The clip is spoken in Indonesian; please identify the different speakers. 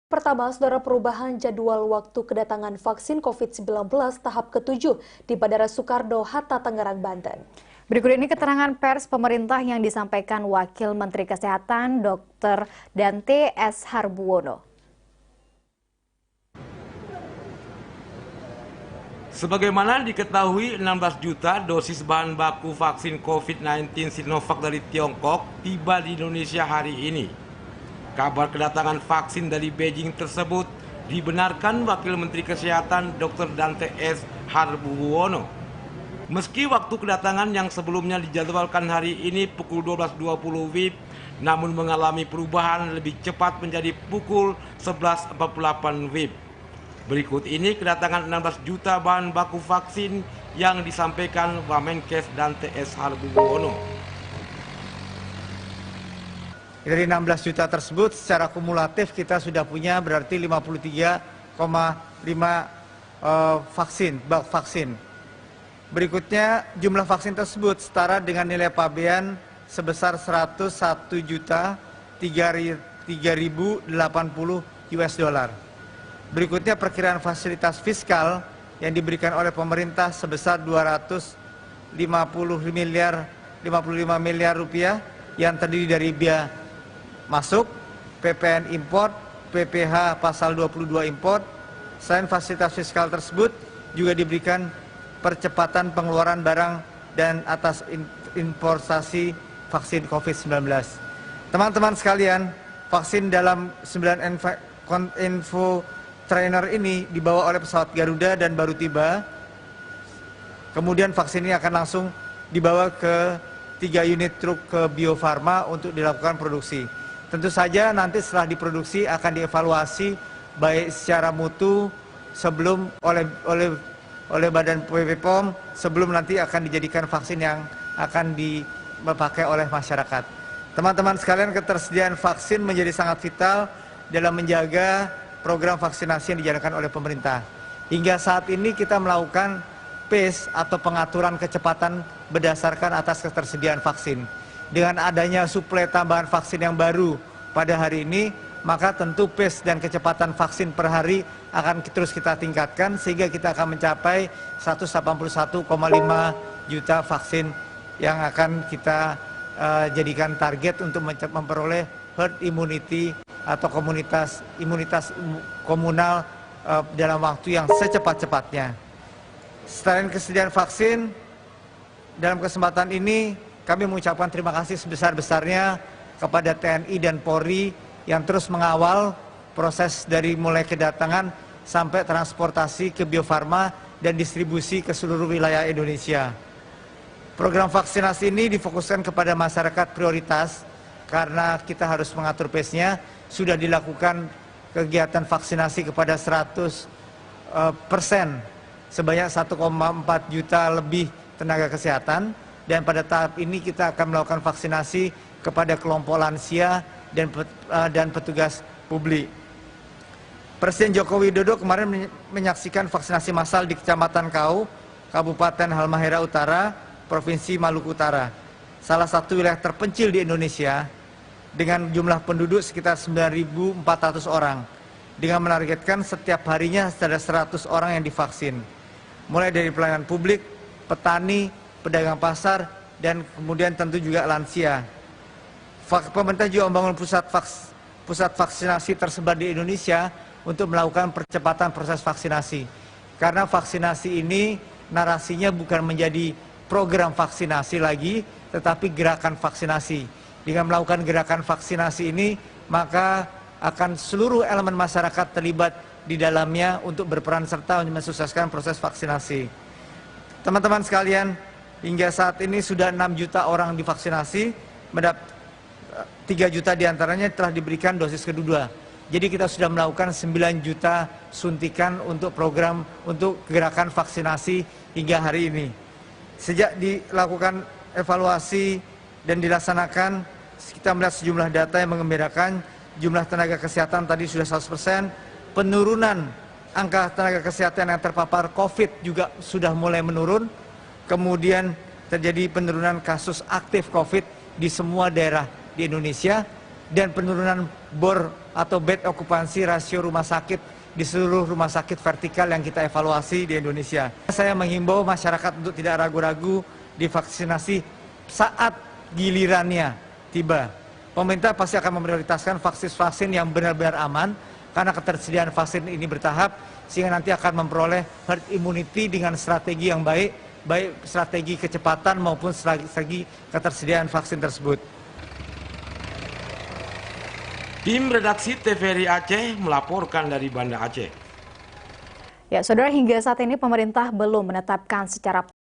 Speaker 1: Pertama, saudara, perubahan jadwal waktu kedatangan vaksin COVID-19 tahap ke-7 di Bandara Soekarno-Hatta, Tangerang, Banten.
Speaker 2: Berikut ini keterangan pers pemerintah yang disampaikan Wakil Menteri Kesehatan Dr. Dante S. Harbuwono.
Speaker 3: Sebagaimana diketahui, 16 juta dosis bahan baku vaksin COVID-19 Sinovac dari Tiongkok tiba di Indonesia hari ini. Kabar kedatangan vaksin dari Beijing tersebut dibenarkan Wakil Menteri Kesehatan Dr. Dante S. Harbuwono. Meski waktu kedatangan yang sebelumnya dijadwalkan hari ini pukul 12.20 WIB, namun mengalami perubahan lebih cepat menjadi pukul 11.48 WIB. Berikut ini kedatangan 16 juta bahan baku vaksin yang disampaikan Wamenkes Dante S. Harbuwono.
Speaker 4: Dari 16 juta tersebut secara kumulatif kita sudah punya berarti 53,5 vaksin. Berikutnya jumlah vaksin tersebut setara dengan nilai pabean sebesar 101.380 US dollar. Berikutnya perkiraan fasilitas fiskal yang diberikan oleh pemerintah sebesar 255 miliar rupiah yang terdiri dari biaya masuk, PPN import, PPh pasal 22 import. Selain fasilitas fiskal tersebut juga diberikan percepatan pengeluaran barang dan atas importasi vaksin COVID-19. Teman-teman sekalian, vaksin dalam 9 info trainer ini dibawa oleh pesawat Garuda dan baru tiba. Kemudian vaksin ini akan langsung dibawa ke 3 unit truk ke Bio Farma untuk dilakukan produksi. Tentu saja nanti setelah diproduksi akan dievaluasi baik secara mutu sebelum oleh Badan POM sebelum nanti akan dijadikan vaksin yang akan dipakai oleh masyarakat. Teman-teman sekalian, ketersediaan vaksin menjadi sangat vital dalam menjaga program vaksinasi yang dijalankan oleh pemerintah. Hingga saat ini kita melakukan pace atau pengaturan kecepatan berdasarkan atas ketersediaan vaksin. Dengan adanya suplai tambahan vaksin yang baru pada hari ini, maka tentu pace dan kecepatan vaksin per hari akan terus kita tingkatkan sehingga kita akan mencapai 181,5 juta vaksin yang akan kita jadikan target untuk memperoleh herd immunity atau imunitas komunal dalam waktu yang secepat-cepatnya. Selain kesediaan vaksin, dalam kesempatan ini kami mengucapkan terima kasih sebesar-besarnya kepada TNI dan Polri yang terus mengawal proses dari mulai kedatangan sampai transportasi ke Bio Farma dan distribusi ke seluruh wilayah Indonesia. Program vaksinasi ini difokuskan kepada masyarakat prioritas karena kita harus mengatur pace-nya. Sudah dilakukan kegiatan vaksinasi kepada 100% sebanyak 1,4 juta lebih tenaga kesehatan. Dan pada tahap ini kita akan melakukan vaksinasi kepada kelompok lansia dan petugas publik. Presiden Joko Widodo kemarin menyaksikan vaksinasi massal di Kecamatan Kau, Kabupaten Halmahera Utara, Provinsi Maluku Utara. Salah satu wilayah terpencil di Indonesia dengan jumlah penduduk sekitar 9.400 orang. Dengan menargetkan setiap harinya ada 100 orang yang divaksin. Mulai dari pelayanan publik, petani, pedagang pasar, dan kemudian tentu juga lansia. Pemerintah juga membangun pusat vaksinasi tersebar di Indonesia untuk melakukan percepatan proses vaksinasi. Karena vaksinasi ini narasinya bukan menjadi program vaksinasi lagi, tetapi gerakan vaksinasi. Dengan melakukan gerakan vaksinasi ini, maka akan seluruh elemen masyarakat terlibat di dalamnya untuk berperan serta untuk mensukseskan proses vaksinasi. Teman-teman sekalian, hingga saat ini sudah 6 juta orang divaksinasi, 3 juta diantaranya telah diberikan dosis kedua. Jadi kita sudah melakukan 9 juta suntikan untuk program untuk gerakan vaksinasi hingga hari ini. Sejak dilakukan evaluasi dan dilaksanakan, kita melihat sejumlah data yang mengembirakan. Jumlah tenaga kesehatan tadi sudah 100%, penurunan angka tenaga kesehatan yang terpapar COVID juga sudah mulai menurun. Kemudian terjadi penurunan kasus aktif COVID di semua daerah di Indonesia. dan penurunan bor atau bed okupansi rasio rumah sakit di seluruh rumah sakit vertikal yang kita evaluasi di Indonesia. Saya menghimbau masyarakat untuk tidak ragu-ragu divaksinasi saat gilirannya tiba. Pemerintah pasti akan memprioritaskan vaksin yang benar-benar aman karena ketersediaan vaksin ini bertahap sehingga nanti akan memperoleh herd immunity dengan strategi yang baik strategi kecepatan maupun strategi ketersediaan vaksin tersebut.
Speaker 3: Tim redaksi TVRI Aceh melaporkan dari Banda Aceh.
Speaker 2: Ya, saudara, hingga saat ini pemerintah belum menetapkan secara